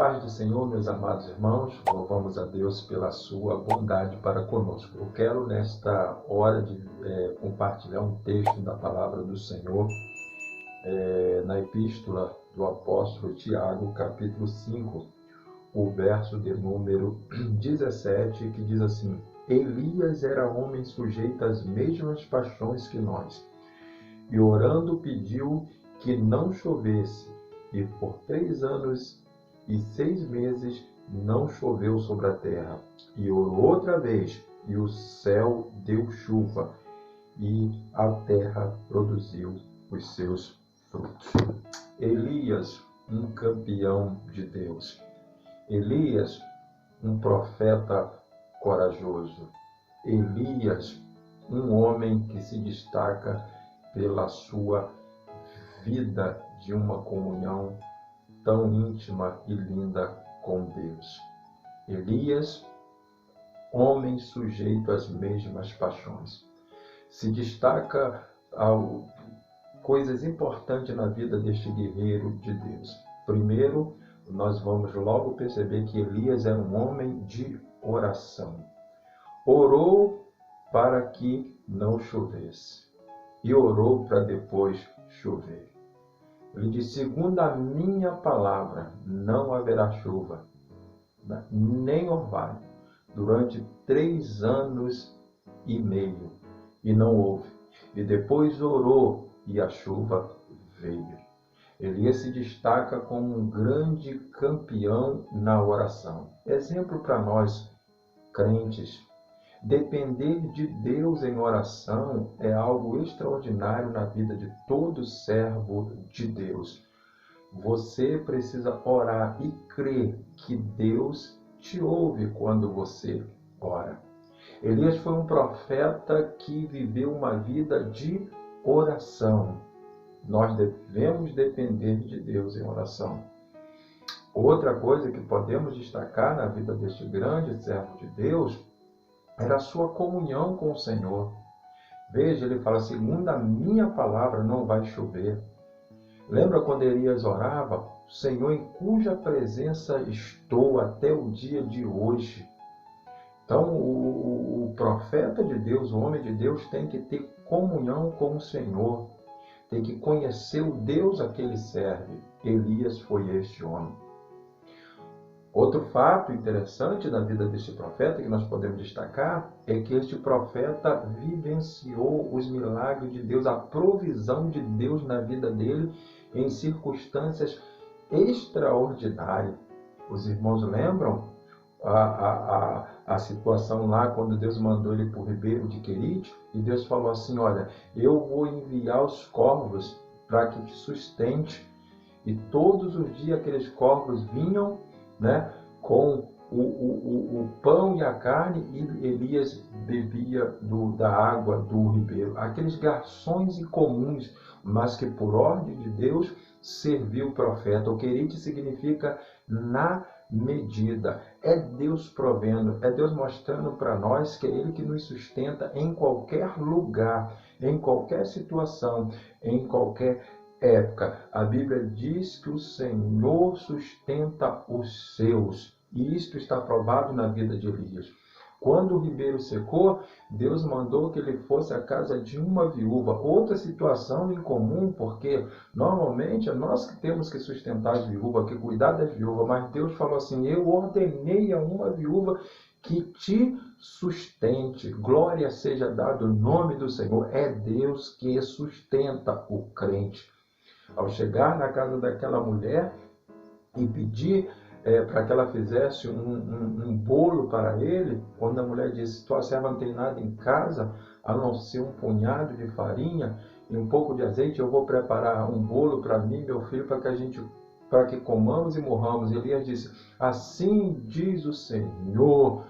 paz do Senhor, meus amados irmãos, louvamos a Deus pela sua bondade para conosco. Eu quero, nesta hora, compartilhar um texto da palavra do Senhor, na epístola do apóstolo Tiago, capítulo 5, o verso de número 17, que diz assim: Elias era homem sujeito às mesmas paixões que nós, e orando pediu que não chovesse, e por 3 anos e 6 meses não choveu sobre a terra. E orou outra vez, e o céu deu chuva, e a terra produziu os seus frutos. Elias, um campeão de Deus. Elias, um profeta corajoso. Elias, um homem que se destaca pela sua vida de uma comunhão tão íntima e linda com Deus. Elias, homem sujeito às mesmas paixões. Se destaca coisas importantes na vida deste guerreiro de Deus. Primeiro, nós vamos logo perceber que Elias era um homem de oração. Orou para que não chovesse. E orou para depois chover. Ele diz: segundo a minha palavra, não haverá chuva, nem orvalho, durante 3 anos e meio. E não houve. E depois orou, e a chuva veio. Elias se destaca como um grande campeão na oração. Exemplo para nós, crentes. Depender de Deus em oração é algo extraordinário na vida de todo servo de Deus. Você precisa orar e crer que Deus te ouve quando você ora. Elias foi um profeta que viveu uma vida de oração. Nós devemos depender de Deus em oração. Outra coisa que podemos destacar na vida deste grande servo de Deus era a sua comunhão com o Senhor. Veja, ele fala: segundo a minha palavra não vai chover. Lembra quando Elias orava? Senhor, em cuja presença estou até o dia de hoje. Então, o profeta de Deus, o homem de Deus, tem que ter comunhão com o Senhor. Tem que conhecer o Deus a que ele serve. Elias foi este homem. Outro fato interessante na vida deste profeta que nós podemos destacar é que este profeta vivenciou os milagres de Deus, a provisão de Deus na vida dele em circunstâncias extraordinárias. Os irmãos lembram a situação lá quando Deus mandou ele para o ribeiro de Querite, e Deus falou assim: olha, eu vou enviar os corvos para que te sustente. E todos os dias aqueles corvos vinham, com o pão e a carne, e Elias bebia da água do ribeiro. Aqueles garçons incomuns, mas que por ordem de Deus serviu o profeta. O querite significa na medida. É Deus provendo, é Deus mostrando para nós que é Ele que nos sustenta em qualquer lugar, em qualquer situação, em qualquer época. A Bíblia diz que o Senhor sustenta os seus. E isto está provado na vida de Elias. Quando o ribeiro secou, Deus mandou que ele fosse à casa de uma viúva. Outra situação incomum, porque normalmente é nós que temos que sustentar as viúvas, que cuidar das viúvas. Mas Deus falou assim: eu ordenei a uma viúva que te sustente. Glória seja dado o nome do Senhor. É Deus que sustenta o crente. Ao chegar na casa daquela mulher e pedir para que ela fizesse um bolo para ele, quando a mulher disse: tua serva não tem nada em casa, a não ser um punhado de farinha e um pouco de azeite, eu vou preparar um bolo para mim e meu filho para que comamos e morramos. Elias disse: assim diz o Senhor,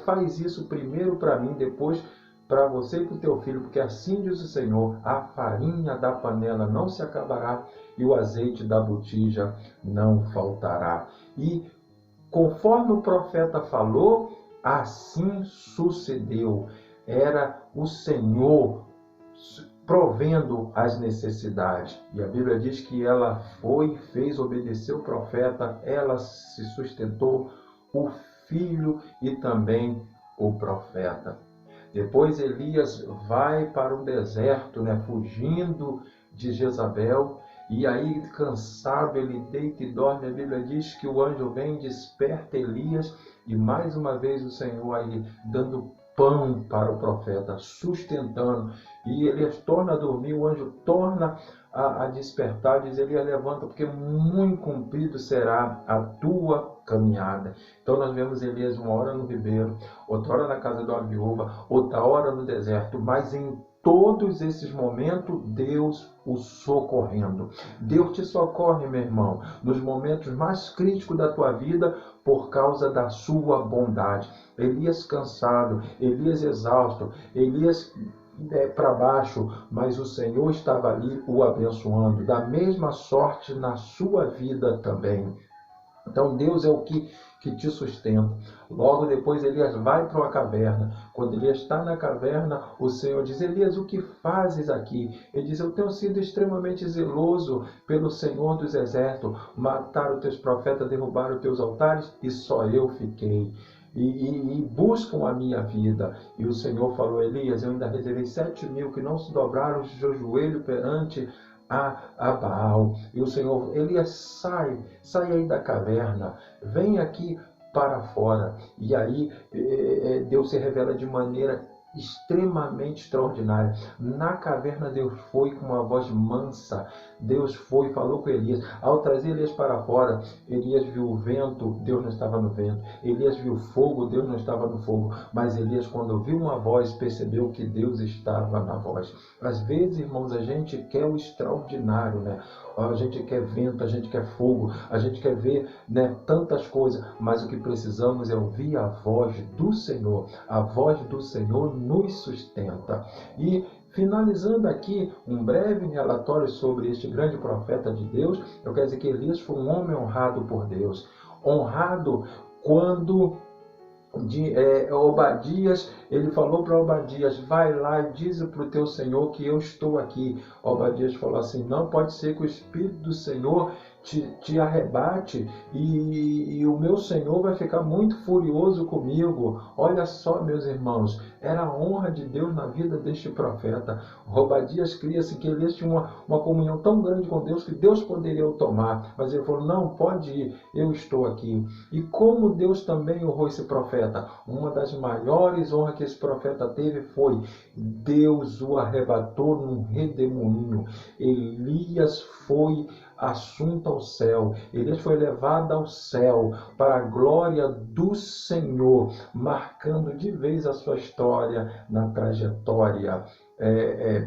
faz isso primeiro para mim, depois para você e para o teu filho, porque assim diz o Senhor: a farinha da panela não se acabará e o azeite da botija não faltará. E conforme o profeta falou, assim sucedeu. Era o Senhor provendo as necessidades. E a Bíblia diz que ela foi, fez obedecer o profeta, ela se sustentou, o filho e também o profeta. Depois Elias vai para o deserto, fugindo de Jezabel, e aí cansado ele deita e dorme. A Bíblia diz que o anjo vem, desperta Elias, e mais uma vez o Senhor aí dando pão para o profeta, sustentando, e Elias torna a dormir, o anjo torna a despertar, diz Elias, levanta, porque muito comprido será a tua caminhada. Então nós vemos Elias uma hora no ribeiro, outra hora na casa de uma viúva, outra hora no deserto, mas em todos esses momentos, Deus o socorrendo. Deus te socorre, meu irmão, nos momentos mais críticos da tua vida, por causa da sua bondade. Elias cansado, Elias exausto, Elias para baixo, mas o Senhor estava ali o abençoando. Da mesma sorte na sua vida também. Então Deus é o que te sustenta. Logo depois Elias vai para uma caverna. Quando Elias está na caverna, o Senhor diz: Elias, o que fazes aqui? Ele diz: eu tenho sido extremamente zeloso pelo Senhor dos Exércitos. Mataram teus profetas, derrubaram teus altares e só eu fiquei. E buscam a minha vida. E o Senhor falou: Elias, eu ainda reservei 7.000 que não se dobraram o seu joelho perante a Baal. E o Senhor, Elias, sai aí da caverna, vem aqui para fora. E aí Deus se revela de maneira extremamente extraordinária. Na caverna Deus foi com uma voz mansa. Deus foi e falou com Elias. Ao trazer Elias para fora, Elias viu o vento, Deus não estava no vento. Elias viu o fogo, Deus não estava no fogo. Mas Elias, quando ouviu uma voz, percebeu que Deus estava na voz. Às vezes, irmãos, a gente quer o extraordinário, A gente quer vento, a gente quer fogo, a gente quer ver, tantas coisas. Mas o que precisamos é ouvir a voz do Senhor. A voz do Senhor nos sustenta. E finalizando aqui um breve relatório sobre este grande profeta de Deus, eu quero dizer que Elias foi um homem honrado por Deus. Honrado quando Obadias, ele falou para Obadias: vai lá e diz para o teu Senhor que eu estou aqui. Obadias falou assim: não pode ser que o Espírito do Senhor te arrebate e o meu Senhor vai ficar muito furioso comigo. Olha só, meus irmãos, era a honra de Deus na vida deste profeta. Obadias cria-se que Elias tinha uma comunhão tão grande com Deus que Deus poderia o tomar, mas ele falou: não, pode ir, eu estou aqui. E como Deus também honrou esse profeta, uma das maiores honras que esse profeta teve foi: Deus o arrebatou num redemoinho. Elias foi assunto ao céu. Elias foi levado ao céu para a glória do Senhor, marcando de vez a sua história na trajetória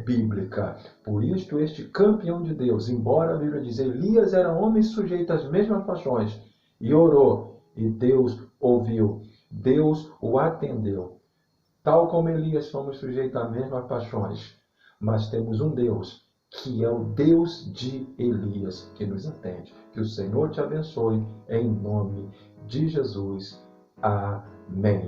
bíblica. Por isto, este campeão de Deus, embora a Bíblia diz, Elias era homem sujeito às mesmas paixões, e orou, e Deus ouviu, Deus o atendeu. Tal como Elias, somos sujeitos às mesmas paixões, mas temos um Deus que é o Deus de Elias, que nos atende. Que o Senhor te abençoe, em nome de Jesus. Amém.